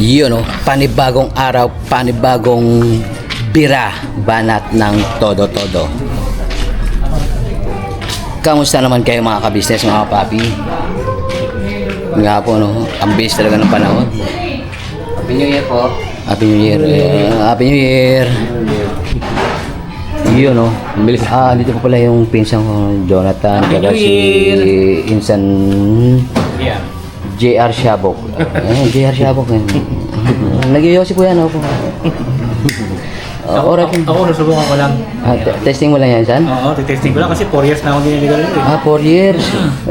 Yun, panibagong araw, panibagong bira, banat ng todo-todo. Kamusta naman kayo mga kabisnes, mga papi? Nga po, ang bilis talaga ng panahon. Happy New Year po. Happy New Year. Happy New Year. Yun, ang bilis. Dito po pala yung pinsang ko, Jonathan, kaya si Insan JR Shabok. JR Shabok. Nag-iyosi po yan ako. Ako nasubukan ko lang. Testing mo lang yan, San? Oo, testing ko lang kasi 4 years na ako giniligal ulit. 4 years.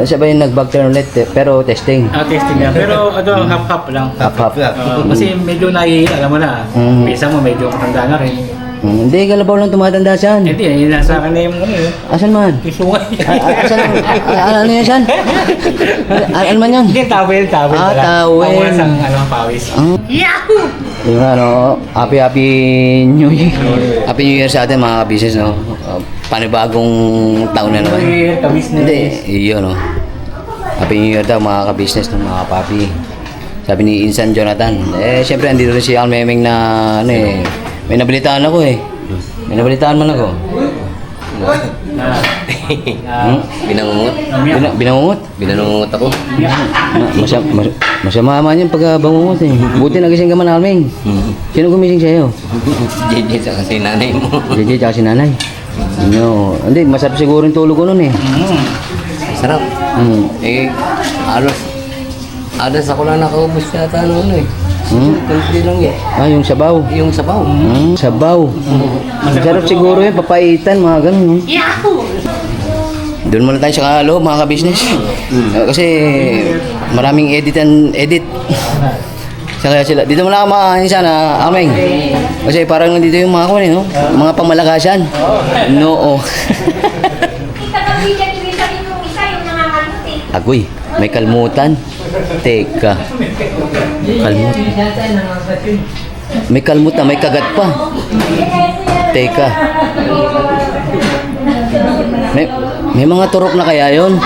Sabay nag-back turn ulit, pero testing. Testing lang. Pero half-half lang. Half-half. Kasi medyo alam mo na, pisa mo medyo katanda na rin. Hindi, kalabaw lang tumatanda, San. Hindi, nasa akin na yung Asan man? yung sungay. Asan? Ano yan, San? Ano man yan? Hindi, towel. Towel. Pamulas ang pawis. Yahoo! Yung happy New Year. Happy New Year sa atin mga business, panibagong taon na naman. New Year, ka-business. Hindi, yun, Happy New Year daw mga ka-business ng mga papi. Sabi ni Insan Jonathan. Siyempre, andito rin si Almemeng na, may nabalitaan ako May nabalitaan man ako. Binangungot. Binangungot ako. Masama man yung pagbangungot Buti nagising ka man, Almeng. Sino gumising sa'yo? JJ sa kasi nanay mo. JJ tsaka si nanay. Hindi, masarap siguro yung tulog ko nun Sarap. Alas ako lang nakaubos yata noon Kunti lang yung sabaw. Yung sabaw. Sabaw. Masarap siguro yun, papaitan, mga ganun. Doon muna tayo sa loob, mga ka-business. Kasi maraming edit. Kaya sila, dito muna ako makahain sana, Ameng. Kasi parang nandito yung mga kunin, mga pamalakasan. Agoy, may kalmutan. Teka. May kalmutan, may kagat pa. Teka. May mga turok na kaya yon?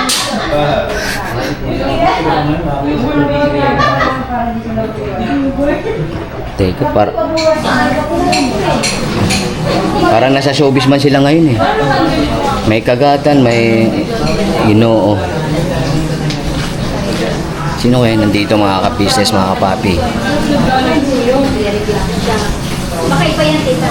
Teka, parang nasa showbiz man sila ngayon May kagatan, may Ginoo. Sino kaya nandito mga ka-business, mga ka-papi? Makaiba yan, tita.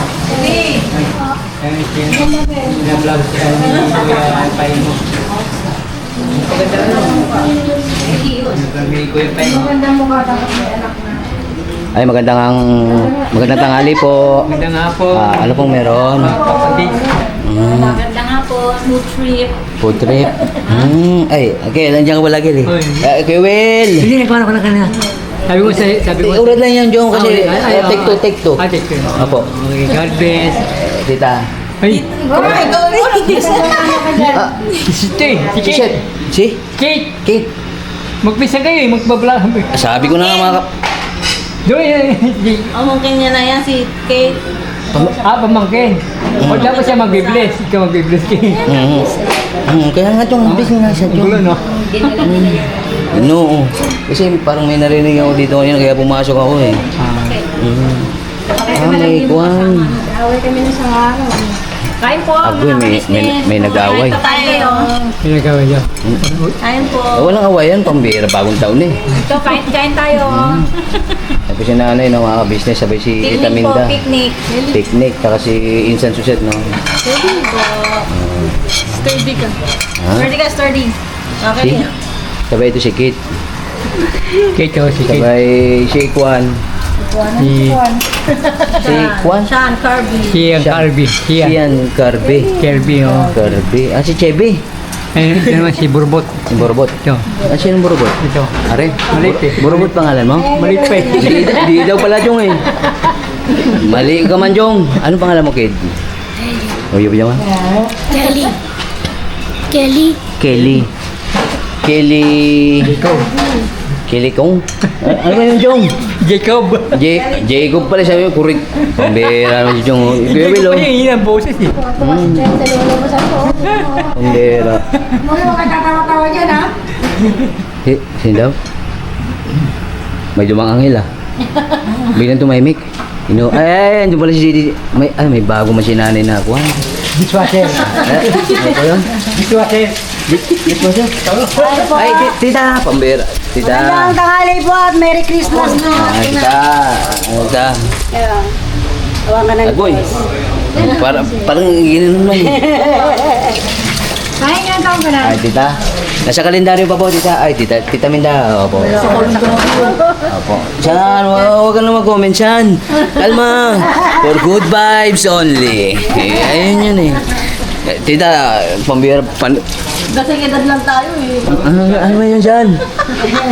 Ay, magandang tanghali po. Maganda nga po. Ano pong meron? Maganda nga po, food trip. Food trip. Ay, okay, nandiyan ka ba lagi Kuya Will! Hindi, nagkano ko na kanina. Sabi ko. Urad lang yan, Jong, kasi take two. Take two. Opo. Okay, God bless. Tita. Ay, si Kate. Si? Kate, Kate. magpisa kayo, magbablog. Sabi ko na nga mga Doon, Mungkin niya na yan si Kate. pamangkin. O dapat siya magbibless. Ikaw magbibless kayo. Kaya nga Jong, bis nga siya, Jong. Gulo, no? No. Kasi parang may narinig ako dito kanina, kaya pumasok ako may kwan. Away kami na sa araw. Kain po. Agoy, may nag-away. Kain tayo. Pinagawa niya. Kain po. Walang awayan, pambira, bagong taon Ito, kain tayo. Sabi si nanay, mga business, sabi si Tita Picnic po, Minda. picnic. Picnic, taka si Insan Suset, Sturdy po. Sturdy ka. Ha? Sturdy ka, sturdy. Okay Si? na. Sabay ito si Kate. Kate, si Kate. Sabay si Kwan. Si Kwan? Sean Kirby. Sian Carby. Sian Carbe. Kirby, Carbe. Si Chebe. Ayun, ito naman si Burbot. Si Borbot. Ito. Sino Borbot? Ito. Are? Maliit Borbot pangalan mo? Maliit pa Di daw pala Jong Mali ka man Jong. Ano pangalan mo, Kate? Uyo ba Kelly. Kelly. Kelly Kong? Ano ba yun, Jong? Jacob. Jacob pala sabi ko, correct. Pambera naman si Jong. Kuya Will, Yun ang boses Pambera. Mga katatawa-tawa dyan, ha? Sino daw? May dumang anghel Biglang tumahimik. Ay, andun pala si may bago man si nanay na ako. Dishwasher. Ano po yun? Dishwasher. Dishwasher? Ay, tita, pambira. Tita. Magandang tanghali po at Merry Christmas na. Tita. Tita. Ayan. Tawagan na Agoy. Parang ginanon man. Ay, ilang taon ka na? Ay, tita. Nasa kalendaryo pa po, tita. Ay, tita Minda. Opo. Opo. Siyan, huwag ka na mag-comment siyan. Kalma. For good vibes only. Ayun yun eh. Tita, pambira, Kasi edad lang tayo eh. ano ba yun siyan?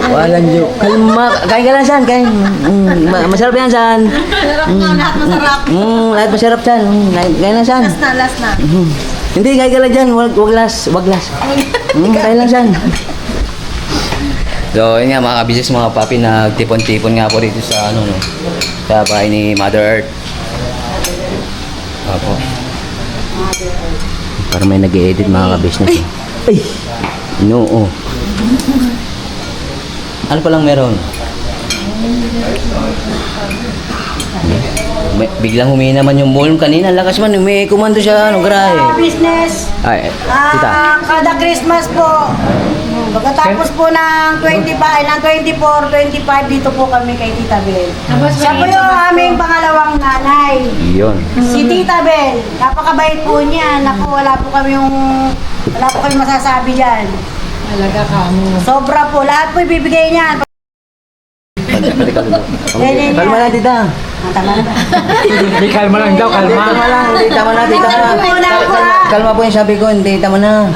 Walang joke. Kalma. Kain ka lang siyan. Kain. Masarap yan siyan. Lahat masarap. Lahat masarap siyan. Kain lang siyan. Last na. Hindi, kain ka lang dyan. Wag las. Kain lang siyan. So, yun nga mga kabisnes, mga papi, nagtipon-tipon nga po rito sa sa bahay ni Mother Earth. Opo. Para may nag-i-edit mga kabisnes. Ay! No. Ano palang meron? Biglang humina man yung volume kanina. Lakas man, may kumando siya. Grahe. Business. Ay, tita. Kada Christmas po. Pagkatapos po ng 25, ng 24, 25, dito po kami kay Tita Bel. Siya po yung aming pangalawang nanay. Yun. Si Tita Bel, napakabait po niya. Naku, wala po kami masasabi dyan. Alaga ka mo. Sobra po, lahat po ibibigay niya. Kalma na, tita. Tama na. Hindi, kalma lang daw, kalma. Kalma lang, hindi tama na, tita. Kalma po yung sabi ko, hindi tama na.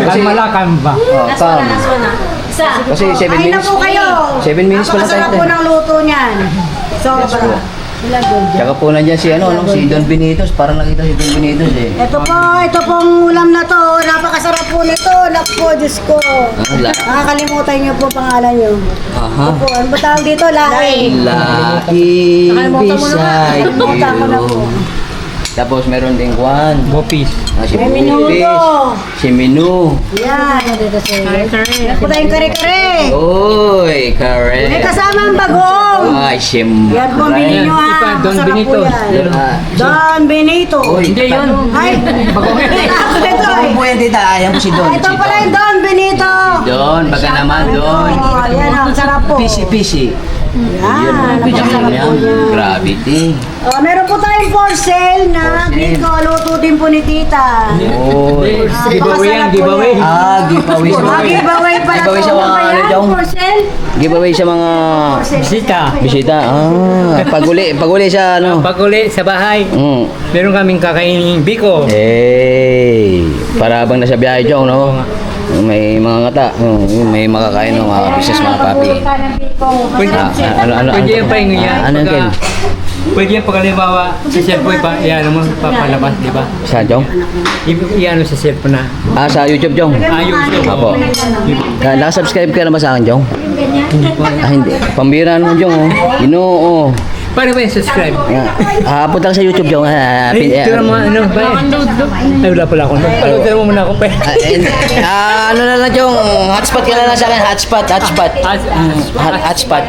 Kalma lang, kalma ba? Oh, calm. Isa. Kasi 7 Kain na minutes. po kayo. 7 minutes pa lang tayo. Napakasarap po ng luto niyan. Sobra. Tsaka po nandiyan si si Don Benitos. Parang nakita si Don Benitos eh. Ito pong ulam na to. Napakasarap po nito. Naku, Diyos ko. Nakakalimutan niyo po pangalan niyo. Aha. Ito po, ano ba tawag dito? Lahi. Lahi beside Nakalimutan ko na po. you. Tapos meron ding Juan. Bopis. Si May minuto. Bupis. Si Minu. Yan. Ito tayong kare-kare. Oy, May Karen. kasama ang bagong. Ay, siyempre. Yan po, bilhin nyo ha. Ipa, Don Masarap po Benito. yan. Don Benito. Oy, Hindi yun. Ay, ako dito Ako eh. po yan, tita. Ayan po si Don. Ito Si pala yung Don Benito. Don, baka naman Don. Oh, yan ang sarap po. Pisi. Yan, napakasarap po yan. Gravity. Oh, meron po tayong for sale na For sale. biko. Luto din po ni Tita. Oy. Giveaway yan, giveaway. Giveaway sa mga... Giveaway pala Giveaway sa to. mga ano dyan? For sale? Giveaway sa mga... Bisita. Bisita. Paguli sa ano. Pag uli sa bahay, meron kaming kakainin biko. Hey, para habang nasa biyahe dyan, no? May mga ngata, may makakain ng mga business, mga papi. Ano? Pwede yan pa yung yan. Ano Pagka- Ken? Pwede yan pag halimbawa sa cellphone pa, iyan mo papalabas, di ba? Sa Jong? Iyan sa cellphone na. Sa YouTube, Jong? Ayos yun. Apo. Nakasubscribe ka na ba sa akin, Jong? Hindi. Pambira naman, Jong, oh. Ginoo. Paano ba yung subscribe? Punta ka sa YouTube, Jong. Ito na mga ano ba? Ay, wala pala ako. Palutin mo muna ako pa. Ano na lang, Jong? Hotspot ka na lang sa akin. Hotspot. Hotspot.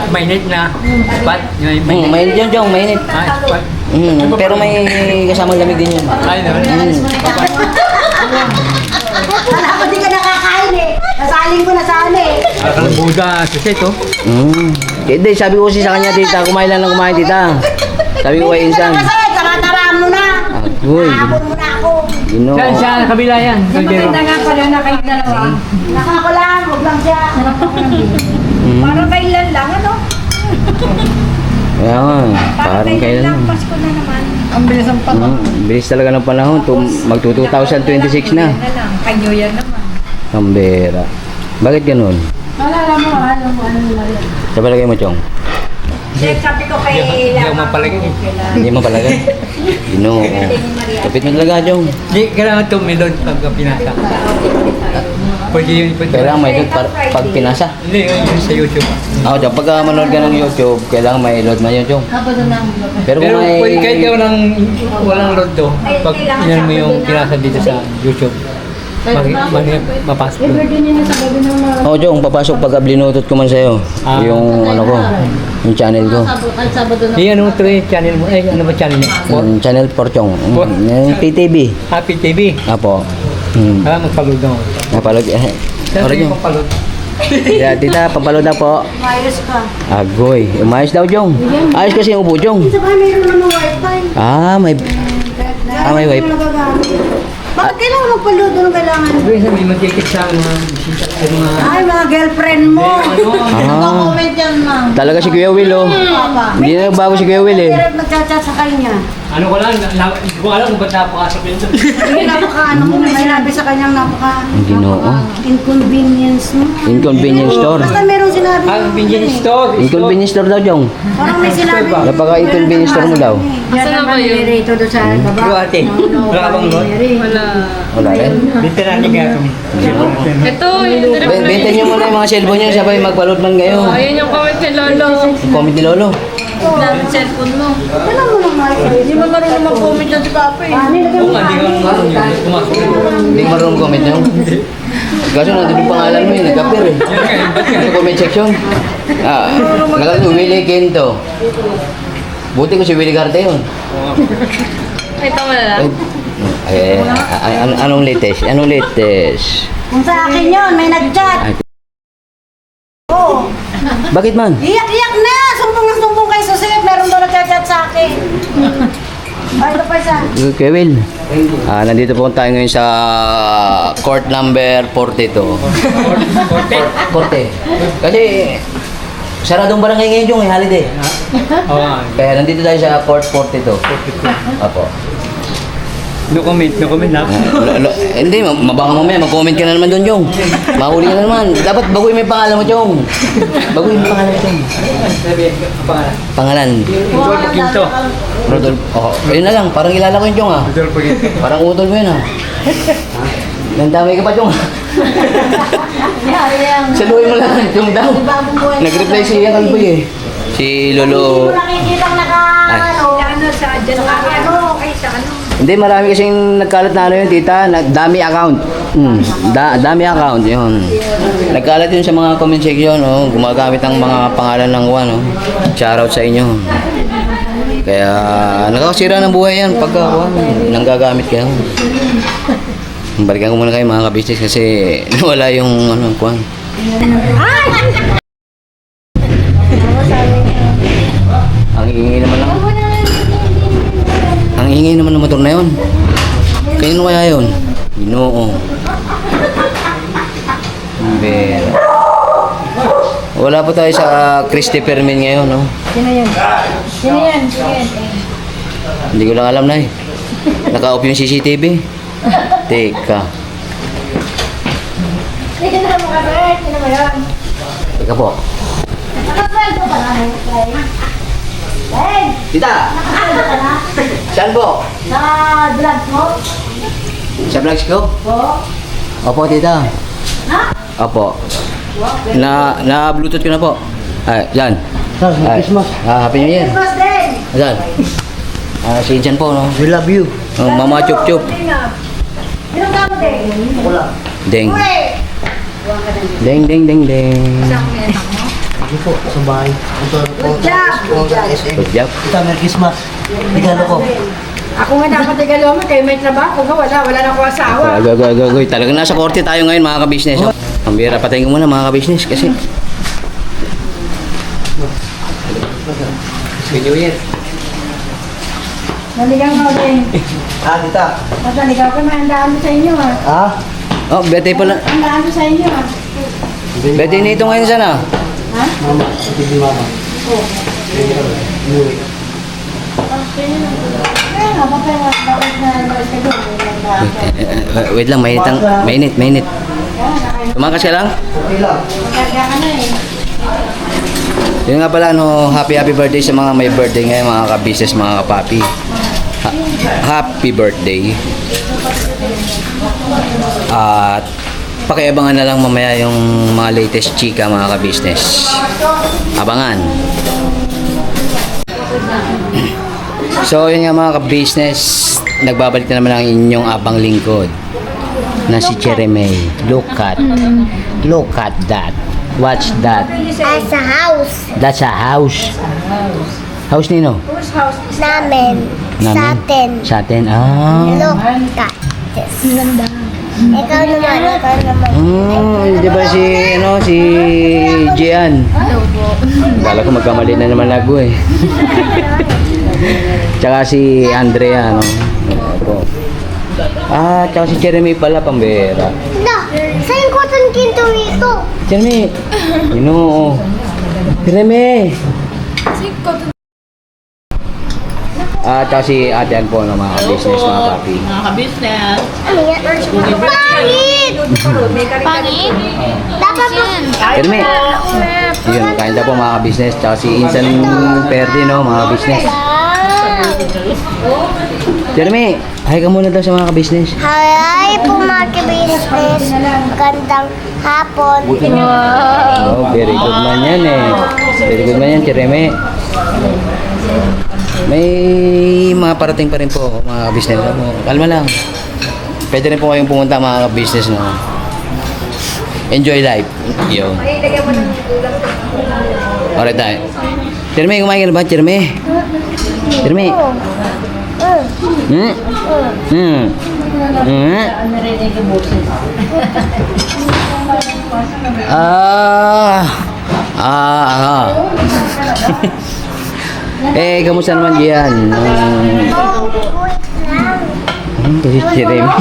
Mainit na spot. Mainit yun, Jong. Mainit. Spot. Pero may kasamang lamig din yun. Ay, naman. Wala ko di ka nakakain eh. Nasaling ko na sana eh. Akala Buda sa set, oh. Hindi, sabi ko kasi sa kanya, tita, kumain lang ng kumain, tita. Sabi ko kay Insan. Tara-taraan mo na. Uy, Habon mo na ako. Ginoo. Saan siya? Kabila yan. Maganda nga pala na kayo dalawa. Nakako lang, huwag lang siya. Parang kailan lang, ano? Kaya nga, parang kailan. Pasko na naman. Ang bilis ang Bilis talaga ng panahon. Mag-2026 na. Kay New Year naman. Kambera. Bakit ganun? Alam mo yun. Sa palagay mo, Chong? Sabi ko kay Hindi ako mapalagay. Hindi mo palagay? Ginoo. Kapit mo talaga, Chong. Hindi, kailangan tumilod pag pinasa. Pwede yun. Kailangan may load pag pinasa. Hindi, yun sa YouTube. Ako, Chong, pagka manood ka ng YouTube, kailangan may load na yun, Chong. Pero kung Pero may... kahit walang load to, pag inan mo yung pinasa dito sa YouTube, Mapasok. Oo, Jong, papasok pag blinutot ko man sa'yo. Ah. Yung ano ko, yung channel ko. Sabado na. Ano ito eh, channel mo? Ay, ano ba channel mo? Yung channel Porchong. Yung PTV. Happy TV. Apo. Hmm. Magpalod ako. Napalod. Saan Oras yung nyo. magpalod? Yeah, tita, pampalod na po. Mayos ka. Agoy. Umayos daw, Jong. Ayos kasi yung upo, Jong. Sa bahay mayroon naman wifi. May wifi. Bakit kailangan magpaluto ng kailangan? Sabi sabi, mag-ticket sa mga bisita ay mga... Ay, mga girlfriend mo. Ah, Comment yan, ma'am. talaga si Kuya Will, oh. Papa. Hindi na nagbago si Kuya Will, eh. Pero nagchat-chat sa kanya. Ano ko lang, hindi ko alam kung ba't napakasok yun. Hindi, napaka-ano mo, may sinabi sa kanyang inconvenience mo. Inconvenience store. Basta meron sinabi. Convenience store. Inconvenience store daw, Jong. Parang may sinabi. Napaka-inconvenience store mo daw. Asa na ba yun? Ito doon sa baba. Bro, ate. Wala ka bang load? Wala rin. Dito natin kaya kami. Ito, yung Benta nyo muna yung mga cellphone nyo, sabay magpalot man kayo. Ayun yung comment ni Lolo. Comment ni Lolo. Yung cellphone mo. Kailan mo lang Hindi mo marunong mag-comment yan si Papa eh. Oo nga, hindi ka marunong yun. Pumasok yun. Hindi ka marunong comment nyo. Kaso nandun yung pangalan mo yun, nagkapir eh. Sa comment section. Nakalagay Willie Quinto. Buti ko si Willie Carte yun. Ito mo na lang. Anong latest? Anong latest? Kung sa akin yun, may nag-chat. Oo. Bakit man? Iyak-iyak na! Sumbong na sumbong kay Susit. Meron daw nag-chat sa akin. Ay, ito pa isa. Kuya Will, nandito po tayo ngayon sa court number 42. Korte. Kasi saradong barangay ngayon yung holiday. Oo nga. Kaya nandito tayo sa court 42. Apo. No comment na. Hindi, mabaka mamaya, mag-comment ka na naman doon, Jong. Mahuli ka na naman. Dapat baguhin mo yung pangalan mo, Jong. Baguhin mo yung pangalan mo, Jong. Pangalan. Rodolfo Quinto. Rodolfo. Yun na lang, parang kilala ko yung Jong, ah. Rodolfo Quinto. Parang utol mo yun, ah. Nandamay ka pa, Jong. Yari yan. Saluhin mo lang, Jong daw. Nag-reply si Ian Kalboy, eh. Si Lolo. Hindi mo nakikita naka, Sa dyan ano, kay sa ano. Hindi, marami kasing nagkalat na ano yun, tita. Dami account. Dami account, yun. Nagkalat yun sa mga comment section, oh. Gumagamit ang mga pangalan ng Juan, oh. Shoutout sa inyo. Kaya, nakakasira ng buhay yan pagka, nanggagamit kayo. Balikan ko muna kayo mga ka-business kasi nawala yung, ano, Juan. Ang ingay naman lang. Ang ingay naman ng motor na yun. Kanino kaya yun? Ginoo. Pero wala po tayo sa Christy Fermin ngayon, no? Sino yan? Sino yan? Hindi ko lang alam na eh. Naka-off yung CCTV. Teka. Sino mo ka, Bert? Sino mo yun? Teka po. Nakasweldo ka na, Hey! Tita! Nakasweldo ka na? Saan po? Sa vlog mo? Sa vlogs ko? Oo. Opo, tita. Ha? Opo. Na-bluetooth ko na po. Ay, dyan. Ay, Happy New Year. Christmas Day! Dyan. Si Jan po, no? We love you. Mama Chup Chup. Anong tama, Day? Deng. Uy! Deng, deng, deng, deng. Sige po, sa bahay. Good job! Good job! Good job. Ito, Merry Christmas. Regalo ko. Ako nga dapat igalo mo, kayo may trabaho nga, wala na ko asawa. Goy. Talagang nasa korte tayo ngayon, mga ka-business. Oh. Ang bira, patayin ko muna, mga ka-business. Kasi... Happy New Year. Naligaw ko din. Tita. Naligaw ko, mahandaan mo sa inyo ha. Ah? Oh, Betty pala. Handaan ko sa inyo ha. Betty nito ngayon sana. Mama, hindi mama. Umuwi. Kaya nga, bakit na schedule? Wait lang, mainit. Tumakas ka lang? Okay lang. Magkarga ka na eh. Yun nga pala, no, happy birthday sa mga may birthday ngayon, mga ka-business, mga kapapi. Happy birthday. At pakiabangan na lang mamaya yung mga latest chika, mga ka-business. Abangan. So yun nga mga ka-business, nagbabalik na naman ang inyong abang lingkod. na si Jeremy. Look at that. Watch that. As a house. That's a house. House nino? Namin. Namin? Sa atin. Sa atin. Ah. Look at this. Ikaw naman. Di ba si Gian? Kala ko magkamali na naman lago eh. Tsaka si Andrea, no? Opo. Tsaka si Jeremy pala, pambera. Saan ko itong kinto ito? Jeremy! Ginoo. Jeremy! Tsaka si Ate Ann po, no, mga business, mga papi. Mga ka-business. Ano yan? Pangit! Pangit? Dapat po. Jeremy! Yun, kain na po mga business. Tsaka si Insan Perdi, no, mga business. Jeremy, hi ka muna daw sa mga business. Hi po mga business. Magandang hapon. Oh, very good man yan eh. Very good man yan, Jeremy. May mga parating pa rin po, mga business. Kalma lang. Pwede rin po kayong pumunta mga business, no? Enjoy life. Yun. Alright tayo. Jeremy, kumain ka na ba, Jeremy? Jeremy? Kamusta naman diyan? Kasi Jeremy.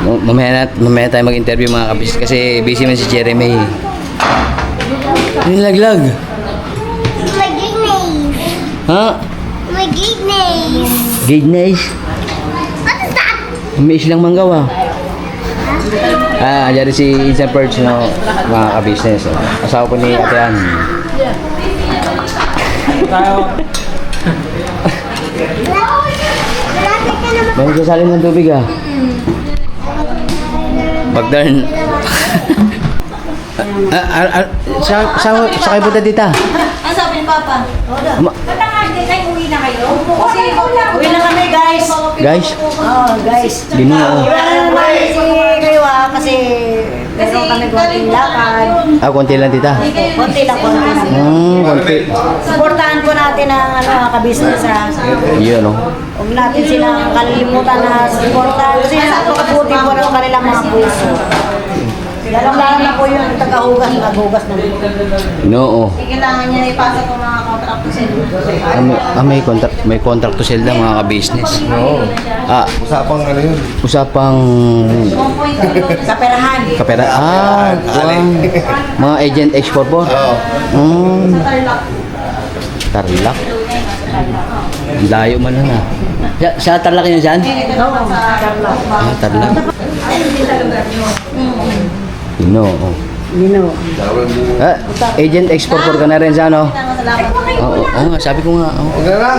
Mamaya tayo mag-interview mga kabis kasi busy man si Jeremy. Nilaglag. My goodness. Ha? My goodness. Goodness. What is that? May silang manggawa. Diyan si Insan Perch, no, mga ka-business. Asawa ko ni Ate Ann. May nagsasalin ng tubig ah. Pagdarn. Sa kayo punta dita? Ano sabi ni Papa? Ma- Uwi na kami, guys. Guys, Guys. binuo. Wala na naman si Kaywa kasi meron kami konting lakad. Konti lang tita. Konti lang. Konti. Supportahan po natin ang ka-business ha. Yun, no? Huwag natin silang kalilimutan na supportahan kasi napakabuti po ng kanilang mga puso. Lalong-lalo na po yung tagahugas, naghugas na dito. No. Kailangan niya na ipasa itong mga contract to sell. May contract to sell na mga ka-business. Oo. Usapang ano yun? Usapang Kaperahan. kapera. Mga agent export po. Oo. Tarlac. Layo man lang ah. Sa Tarlac yun dyan? Tarlac. No. Agent exporter ka na rin sa ano? Oo nga, sabi ko nga. Huwag na lang.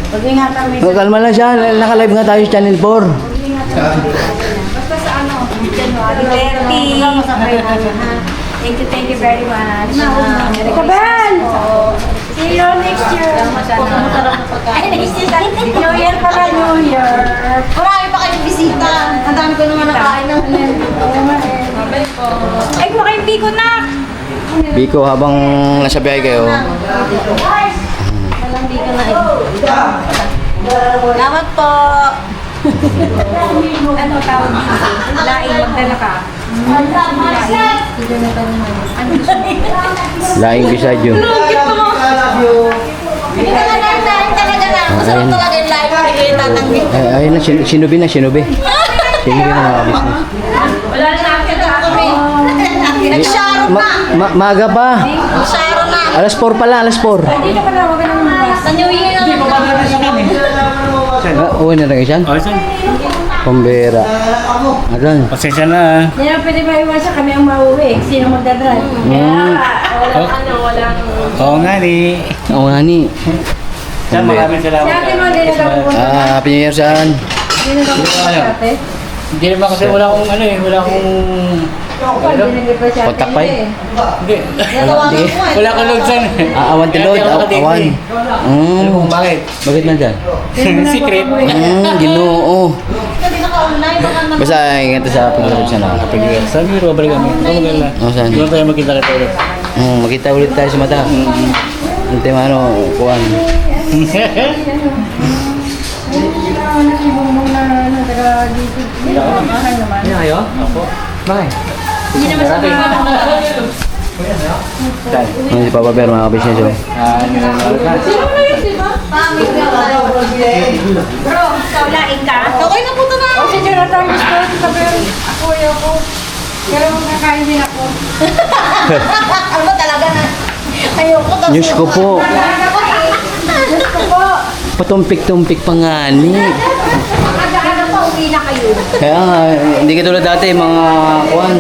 Pag-ingatan mo Oh, kalma lang siya, naka-live nga tayo sa Channel 4. Thank you very much. Kabel! See you next year. Ay, nag-isip New Year pala, New Year. Marami pa kayong bisita. Ang dami ko naman nakain ng Ay, kumakain biko na. Biko, habang nasa biyahe kayo, Salamat po. Ano tawag dito? Laing, magdala ka. laing beside you. Hindi ka na talaga na. Masarap talaga yung live. Hindi tatanggi. Ayun na, sinubi na. Sinubi na mga business. Wala na nakita kami. Nag-sharo na. Maaga pa. Nag-sharo na. Alas 4 pala, alas 4. Dito pala, wag ka naman mag-bus. Sa New Year na Uwi na lang isyan? Pambera. Adan. Pasensya na. Hindi na pwede maiwasan kami ang mauwi. Sino magdadrive? Oo nga ni. Oo nga ni. Maraming Si salamat. ate mo, hindi na daw pupunta. Happy New Year saan? Hindi na daw pupunta si ate. Hindi naman kasi wala akong Kontak pa eh. Hindi. Wala ka load saan. Awan tilod, awan. Bakit? Bakit nandyan? Secret. Ginoo. Basta ingat sa paglalabas siya na. Sabi mo, babalik kami. Maganda. Saan? Doon tayo magkita-kita ulit. Makita ulit tayo sa mata. Ante ano, kuhan. Hindi na kayo? Opo. Bakit? Hindi naman sa mga Ano si Papa Bear, mga kabisnes oh. Bro, kaulain ka? Okay na po ito na. O si Jonathan, gusto ko sa pero kuya ko. Pero kakain din ako. Ano ba talaga na? Ayoko daw. News ko po. Gusto ko. Patumpik-tumpik pa nga ni. Aga-aga pa, uwi na kayo. Kaya nga, hindi ka tulad dati, mga kuhan.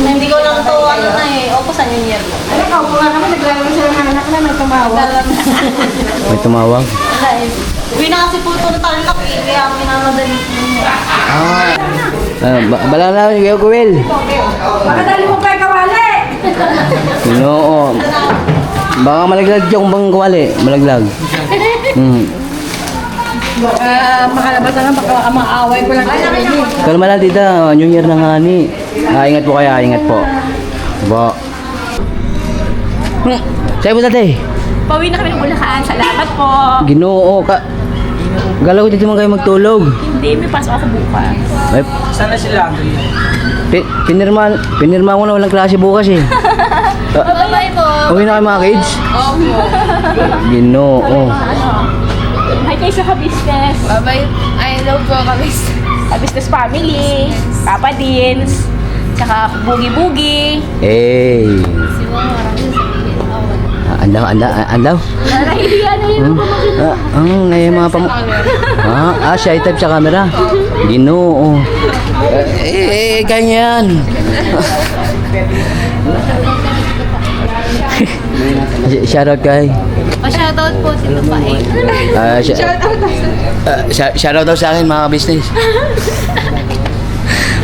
Hindi ko lang to ano na eh. O, saan yung year? Ano ka, kung naman naglalaro sila ng anak na may tumawa. May tumawag. Uwi na kasi po ito na talak eh. Kaya minamadali ko Balala ko kayo, Kuwil. Baka dali mo kayo kawali. Oo. Baka malaglag dyan kung bang kuwali. Malaglag. Makalabas na lang, baka maaway ko lang kayo. Kalma lang, tita. New Year na nga ni. Ingat po kaya, ingat po. Bo. Sa'yo po, tatay. Pauwi na kami ng Bulacan. Salamat po. Ginoo ka. Galaw dito man kayo magtulog. Hindi, may pasok ako bukas. Ay, Sana sila. pinirma ko na walang klase bukas eh. Bye-bye po. Uwi na kayo mga kids? Ginoo. Hi kayo sa ka-business. Bye-bye. I love po kami. Ka-business family. Papa Dins. Tsaka Boogie-Boogie. Hey. Andaw. Narahihiyan na yun. Ngayon mga shy type sa camera. Ginoo. Ganyan. Shoutout kay. Shoutout po si Lupain. Shoutout daw sa akin mga business.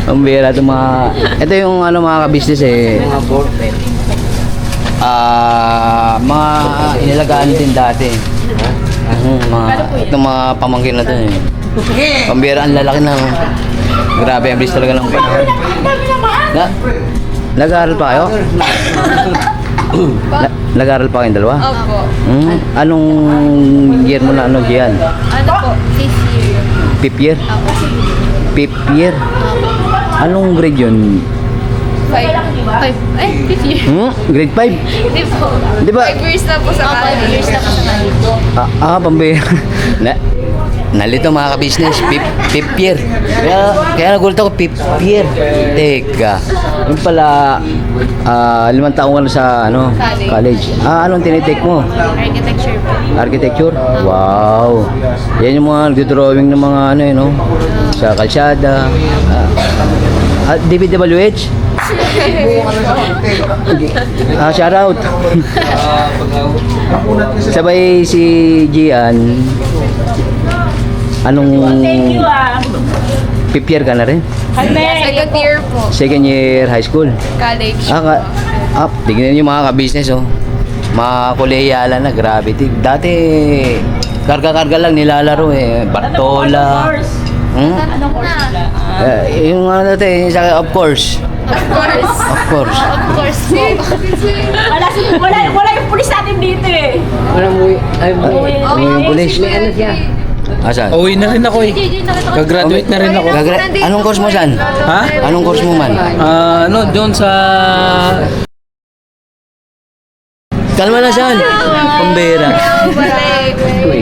Ang bira itong mga... Ito yung ano mga ka-business eh. Mga inilagaan din dati. Itong mga pamangkin na ito eh. Pambira, ang lalaki na. Grabe, ang bilis talaga ng panahon. Nag-aaral pa kayo? Nag-aaral pa kayong dalawa? Opo. Anong year mo na ano diyan? Ano po? 5th year. Fifth year? Fifth year? Anong grade yun? 5th year. Grade 5? Hindi po. Di ba? 5 years na po sa college. 5 years na po sa college. Pambira. Nalito mga ka-business, fifth year. Kaya nagulat ako, fifth year. Teka. Yung pala, 5 taong ka na sa college. Anong tinitake mo? Architecture po. Architecture? Wow. Yan yung mga nagdodrawing ng mga sa kalsada. DPWH? Shout out. Sabay si Gian. Anong Thank you fifth year ka na rin? Second year po. Second year high school? College. Tignan niyo mga ka-business oh. Mga koleyala na, grabe. Dati, karga-karga lang nilalaro eh. Bartola. Anong course na? Yung dati, of course. Of course. Of course. Of course po. Wala yung pulis natin dito eh. Walang uwi. Ay, Yung pulis. ano siya? Asan? Uwi na rin ako eh. Gagraduate na rin ako. Anong course mo saan? Ha? Anong course mo man? Doon sa... Kalma na saan? Pambera. Uy.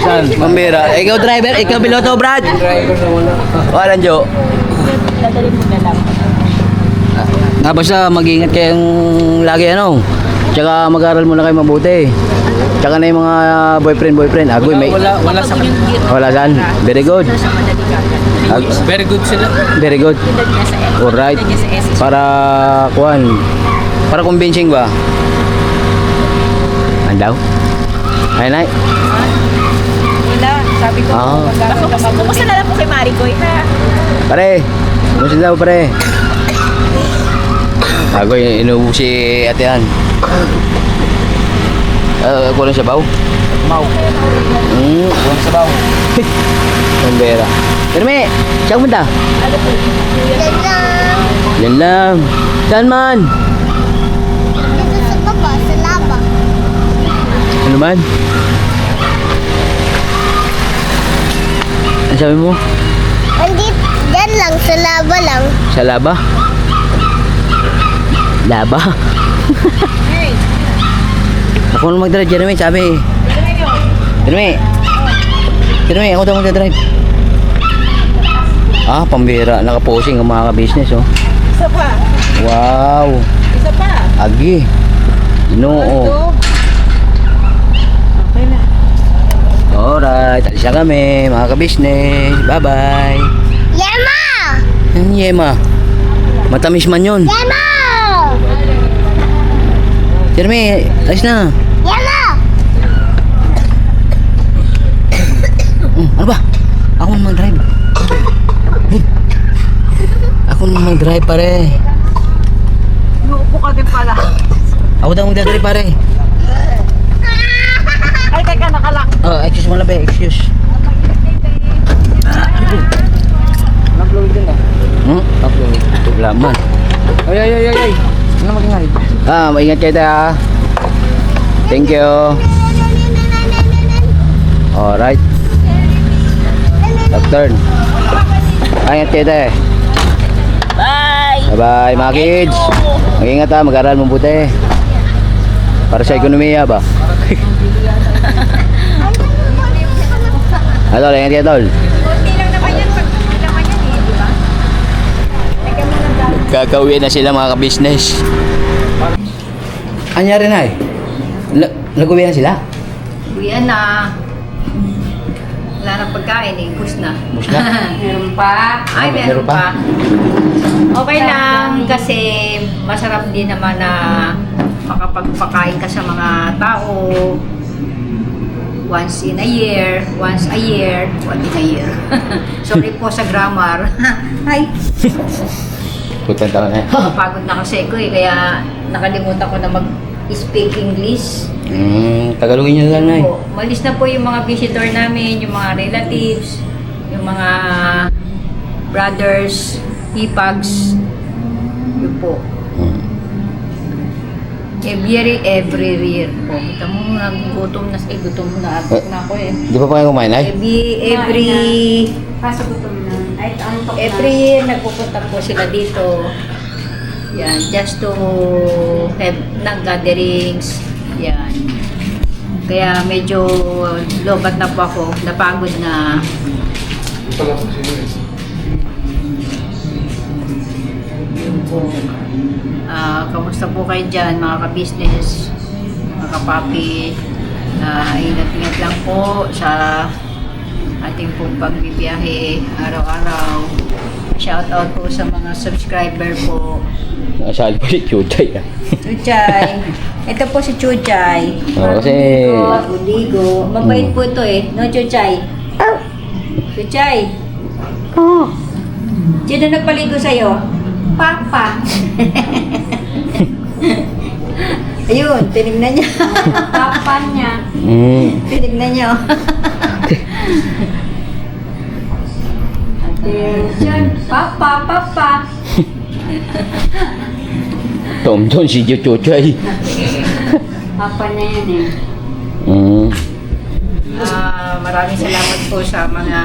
Saan? Pambera. Ikaw driver? Ikaw piloto, Brad? Walang Jo. Dadalhin mo na lang. Basta mag-ingat kayong lagi Tsaka mag-aral muna kayo mabuti. Tsaka na yung mga boyfriend. Agoy, may... Wala sa... Wala saan? Very good. Very good sila. Very good. Alright. Para convincing ba? Andaw? Ay, nay. Wala. Sabi ko, kumusta na lang po kay Maricoy, ha? Pare, kumusta daw pare? Ako inuubo si ate Ann. Kulang sabaw? Mau. Kulang sabaw. Pambera. Pero may, siya kumanda? Yan lang. Saan man? Ano man? Ano sabi mo? Hindi, yan lang, sa laba lang. Sa laba? Laba? Ako na mag-drive, Jeremy, sabi. Jeremy, ako daw mag-drive. Ah, pambira. Nakaposing ang mga ka-business, oh. Isa pa. Wow. Isa pa. Agi. Noo. Okay na. Alright, alis na kami, mga ka-business. Bye-bye. Yema! Yan, Yema. Matamis man yun. Yema! Jeremy, alis na. Yema! Ano ba? Ako na mag-drive. Ako na mag-drive, pare. Nuupo ka din pala. Ako daw mag-drive, pare. Ay, teka, nakalak. Oh, excuse mo lang, be. Excuse. Upload din ah. Upload. Tuglaman. Ay. Ano magingay? Maingat kayo tayo. Thank you. Alright. Turn. Ingat kayo tayo. Bye! Bye-bye, mga kids. Mag-ingat ha, mag-aral mabuti. Para sa ekonomiya ba? Tol, ingat kayo, tol. Kunti lang naman yan. Kunti naman yan, eh, di ba? Kakauwi na sila mga ka-business. Anyari na eh? Nag-uwi na sila? Uwian na. Wala na pagkain eh. Bus na. Bus na? Meron pa. Ay, Meron meron pa? pa. Okay lang kasi masarap din naman na makapagpakain ka sa mga tao once in a year, what in a year. Sorry po sa grammar. Hi. Putang taon na. Pagod na kasi ko eh, kaya nakalimutan ko na mag-speak English. Tagalogin nyo lang na eh. Po, malis na po yung mga visitor namin, yung mga relatives, yung mga brothers, hipags, yun po. Every year po. Kita mo, gutom na abot na ako eh. Di pa pa kayo kumain ay? Every year nagpupunta po sila dito. Yan, just to have gatherings. Yan. Kaya medyo lobat na po ako, napagod na. Yun po. Kamusta po kayo dyan, mga ka-business, mga kapapi? Ingat-ingat lang po sa ating pong pagbibiyahe araw-araw. Shout out po sa mga subscriber po. Nakasali po si Chuchay ah. Chuchay. Ito po si Chuchay. Kasi... Ligo. Mabait po ito eh. No, Chuchay? Chuchay. Sino nagpaligo sa'yo? Papa. Ayun, tinignan niya. Papa niya. Tinignan niya. Attention. Papa. Tom si Chuchay. Papa niya yan eh. Maraming salamat po sa mga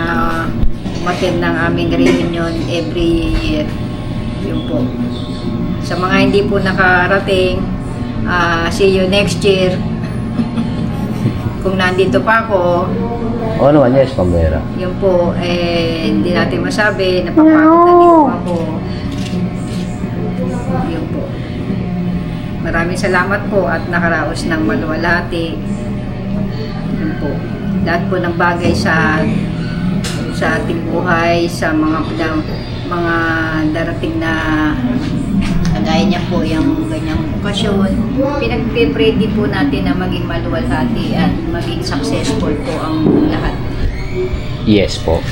umattend ng aming reunion every year. Yun po. Sa mga hindi po nakarating, see you next year. Kung nandito pa ako, Oo naman, yes, pambera. yun po, hindi natin masabi, napapagod na din po ako. Yun po. Maraming salamat po at nakaraos ng maluwalhati. Yun po. Lahat po ng bagay sa ating buhay, sa mga darating na kagaya niya po yung ganyang okasyon. Pinagpe-pray din po natin na maging maluwalhati at maging successful po ang lahat. Yes po.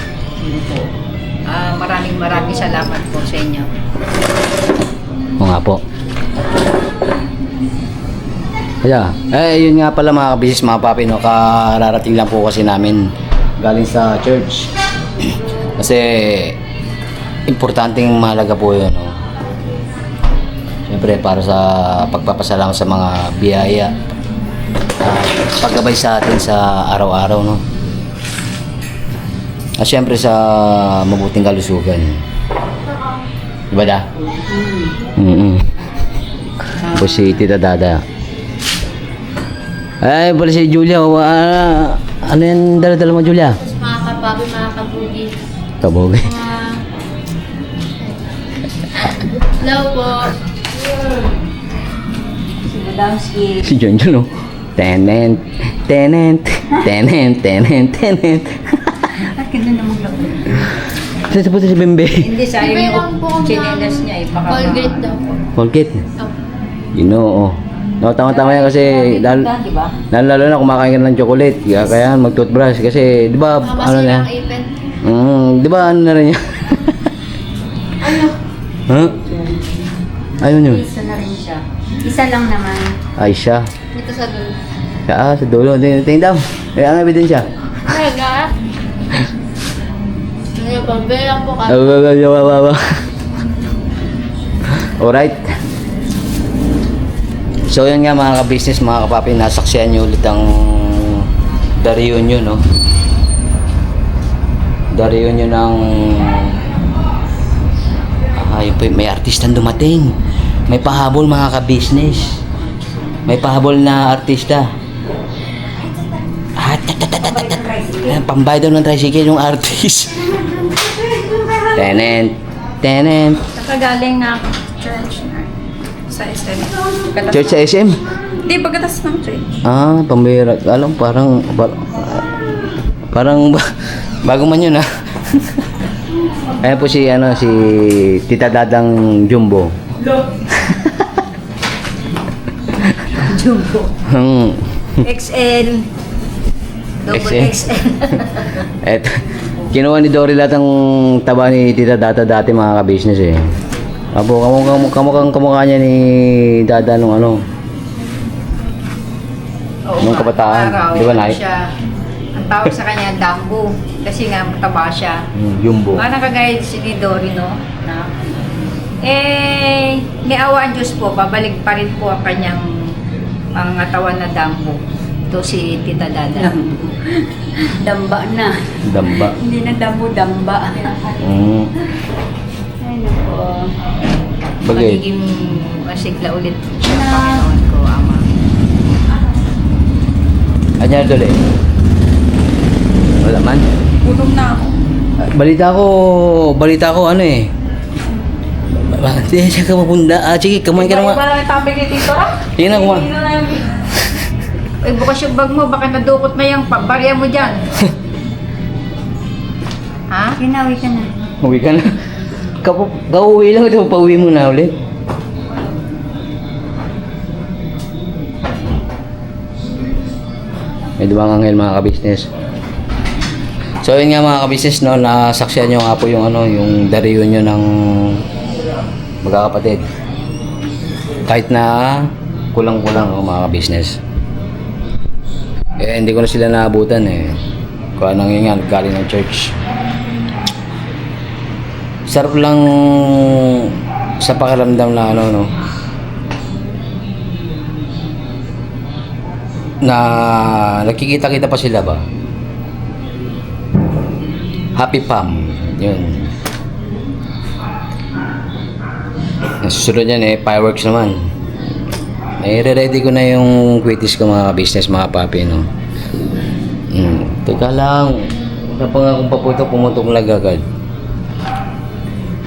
Maraming salamat po sa inyo. Oo nga po. Kaya, yun nga pala mga kabisnes, mga papi, no, kararating lang po kasi namin galing sa church. Kasi, importanteng mahalaga po yun, no. Siyempre, para sa pagpapasalamat sa mga biyaya, paggabay sa atin sa araw-araw, no. At siyempre sa mabuting kalusugan. Diba da? Po si Tita Dada. Ay, pala si Julia. Ano yan dala-dala mo, Julia? Mga kapabi, mga kabugi. Kabogi. Hello po. Si John John, oh. Tenent, tenent, tenent, tenent, tenent. At kaya na maglaro. Saan po si Bembe? Hindi, sayang Iba lang yung po ang chinelas niya eh. Baka Colgate daw po. Colgate. Opo. Ginoo. No, tama-tama yan kasi diba? lalo na kumakain ka ng chocolate. Kaya mag-toothbrush kasi, di ba, Mga ano na? masirang ipin. Di ba ano na rin yan? Ano? Huh? Ayun yun. Isa na rin siya. Isa lang naman. Ay siya. Dito sa dulo. Sa dulo. Tingin daw. Ang ebidensya. Mega. Ano ba? Bilang po ka. Alright. So yun nga mga ka-business, mga kapapi, nasaksihan nyo ulit ang the reunion, no? The reunion ng yun po, may artistang dumating. May pahabol mga ka-business. May pahabol na artista. Pambayad daw ng tricycle yung artist. Tenent. Tenent. Nakagaling na ako church na sa SM. Church sa SM? Hindi, pagkatas ng church. Pambira. Alam, parang bago man yun, ha? Ayan po si Tita Dadang Jumbo. Jumbo. XL. Double XL. Et, kinuha ni Dory lahat ng taba ni Tita Data dati mga ka-business eh. Apo, kamukha niya ni Dada nung ano. Nung kabataan. Di ba, Nay? Ang tawag sa kanya, Dambo. Kasi nga, mataba siya. Jumbo. Parang kagaya si ni Dory, no? Na, may awa ang Diyos po, babalik pa rin po ang kanyang pangatawan na Dambo. Ito si Tita Dada. Damba na. Damba. Hindi na Dambo, Damba. Ay, naku. Bagay. Magiging masigla ulit sa Panginoon ko, Ama. Anyar dole. Wala man. Gutom na ako. Balita ko ano eh. Hindi siya ka mapunda. Sige, kumain ka naman. Iba lang yung topic ni Tito. Sige na, kumain. Uy, bukas yung bag mo, baka nadukot na yung barya mo dyan. Ha? Ginawi ka na. Uwi ka na. Kauwi lang ito, pauwi mo na ulit. May dumang angel mga ka-business. So yun nga mga ka-business, no, nasaksihan nyo nga po yung yung the reunion ng magkakapatid. Kahit na kulang-kulang mga ka-business. Hindi ko na sila naabutan eh. Kung anong yun nga, galing ng church. Sarap lang sa pakiramdam na na nakikita-kita pa sila ba? Happy Pam. Yun. Susunod yan fireworks naman. Nire-ready ko na yung quitis ko mga business, mga papi, no? Teka lang. Wala pa nga akong paputok, pumutok lang agad.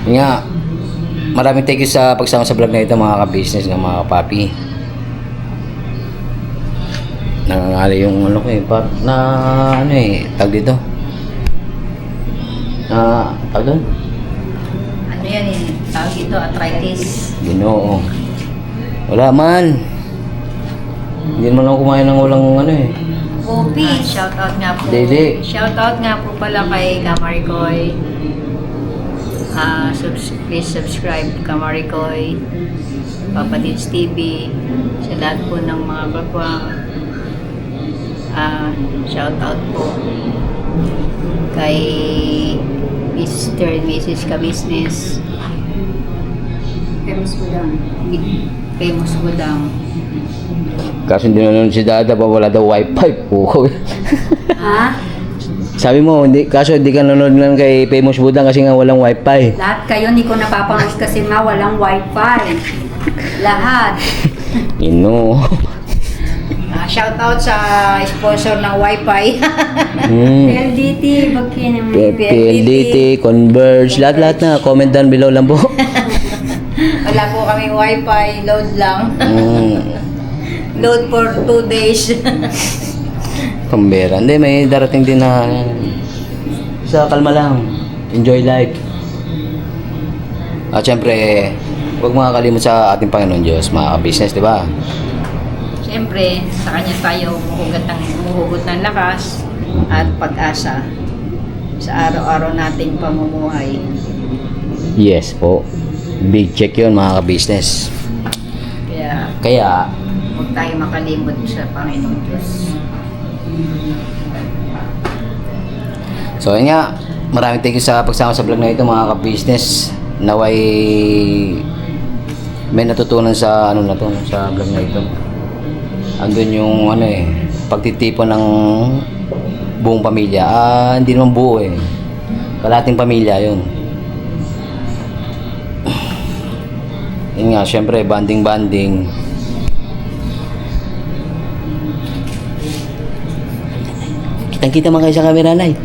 Nga, maraming thank you sa pagsama sa vlog na ito mga ka-business ng mga papi. Nangangali yung tag dito. Tag doon? Ano yan eh? Tawag ito, arthritis. Ginoo. Wala man. Hindi naman ako kumain ng walang Opie. Shoutout nga po. Dede. Shoutout nga po pala kay Kamarikoy. Please subscribe Kamarikoy, Papa Dins TV, sa lahat po ng mga kapwang. Shoutout po kay Mr. and Mrs. Ka-Business. Famous Budang. Famous Budang. Kaso hindi nanonood si Dada pa, wala daw wifi po. Ha? Sabi mo, kaso hindi ka nanonood lang kay Famous Budang kasi nga walang wifi. Lahat kayo hindi ko napapanood kasi nga walang wifi. Lahat. Ino. Shoutout sa sponsor ng Wi-Fi. LDT, bagay naman. PLDT, Converge, lahat na. Comment down below lang po. Wala po kaming Wi-Fi, load lang. Load for 2 days. Pambera. Hindi, may darating din na sa kalma lang. Enjoy life. At syempre, huwag makakalimot sa ating Panginoon Diyos, mga ka-business, di ba? Siyempre, sa Kanya tayo umuhugot ng lakas at pag-asa sa araw-araw nating pamumuhay. Yes po. Big check yun, mga ka-business. Kaya, huwag tayo makalimot sa Panginoon Diyos. So yun nga, maraming thank you sa pagsama sa vlog na ito, mga ka-business. Naway may natutunan sa ano na to, sa vlog na ito. Andun yung pagtitipon ng buong pamilya. Hindi naman buo eh. Kalating pamilya yun. Yun nga, syempre banding. Kitang-kita man kayo sa camera, Nay.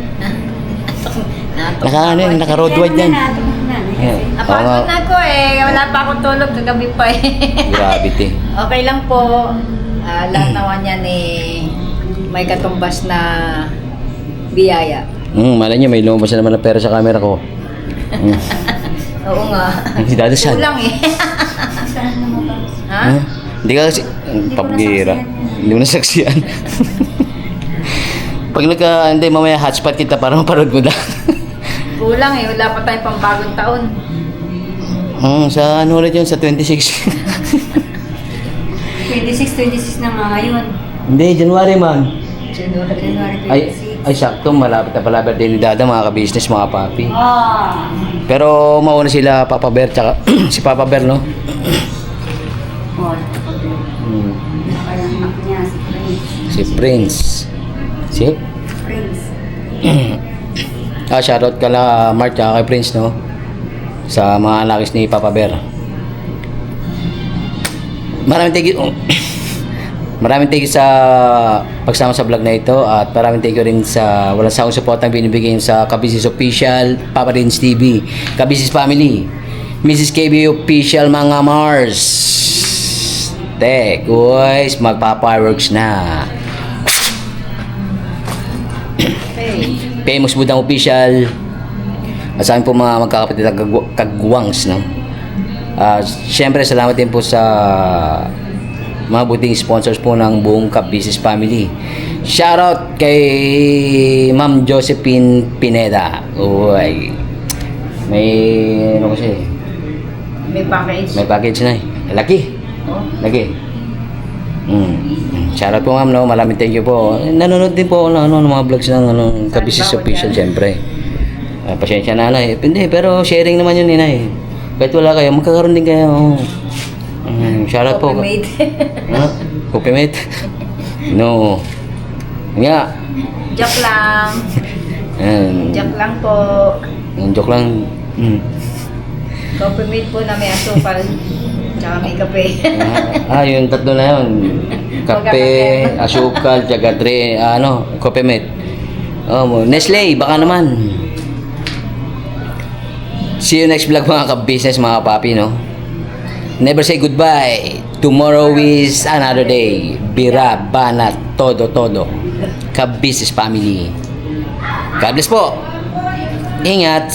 Naka-road wide yan. Napagod na ako eh. Wala pa akong tulog kagabi pa eh. Gravity. Okay lang po. Lahat naman yan eh, may katumbas na biyaya. Malay niyo, may lumabas na naman ng pera sa camera ko. Oo nga. Si Dada siya. Kulang eh. Ha? Hindi ka kasi, pagbira. Hindi mo nasaksiyan. Pag hindi, mamaya hotspot kita para maparod mo na. Kulang eh, wala pa tayong pambagong taon. Sa ano ulit yun? Sa 26. 26 na nga ngayon. Hindi, January man. January 26. Ay sakto, malapit na pala birthday ni Dada, mga ka-business, mga papi. Pero mauna sila, Papa Bear, tsaka si Papa Bear, no? Anak niya, si Prince. Si Prince. Si? Prince. Shoutout ka la, Mark, tsaka kay Prince, no? Sa mga anakis ni Papa Bear. Maraming thank you sa pagsama sa vlog na ito, at maraming thank you rin sa walang sawang support ang binibigay sa Ka-Business Official, Papa Dins TV, Ka-Business Family, Mrs. KB Official, mga Mars. Guys, magpa-fireworks na. Famous Budang Official, at sa amin po mga magkakapatid na kagwangs, no? Siyempre, salamat din po sa mga buting sponsors po ng buong Ka-Business Family. Shoutout kay Ma'am Josephine Pineda. Uy. May ano kasi? May package. May package na eh. Laki. Laki. Shoutout po, ma'am, no? Maraming thank you po. Nanonood din po ako ng mga vlogs ng Ka-Business Official, siyempre. Pasensya na, Nay. Hindi, pero sharing naman yun, Nay. Kahit wala kayo, magkakaroon din kayo. Shoutout po. Coffee-mate. Coffee-mate? No. Nga. Joke lang. Joke lang po. Joke lang. Coffee-mate po na may asukal. Tsaka may kape. Yung tatlo na yun. Kape, asukal, tsaka coffee-mate. Nestle, baka naman. See you next vlog, mga ka-business, mga papi, no? Never say goodbye. Tomorrow is another day. Bira, banat, todo. Ka-Business Family. God bless po. Ingat.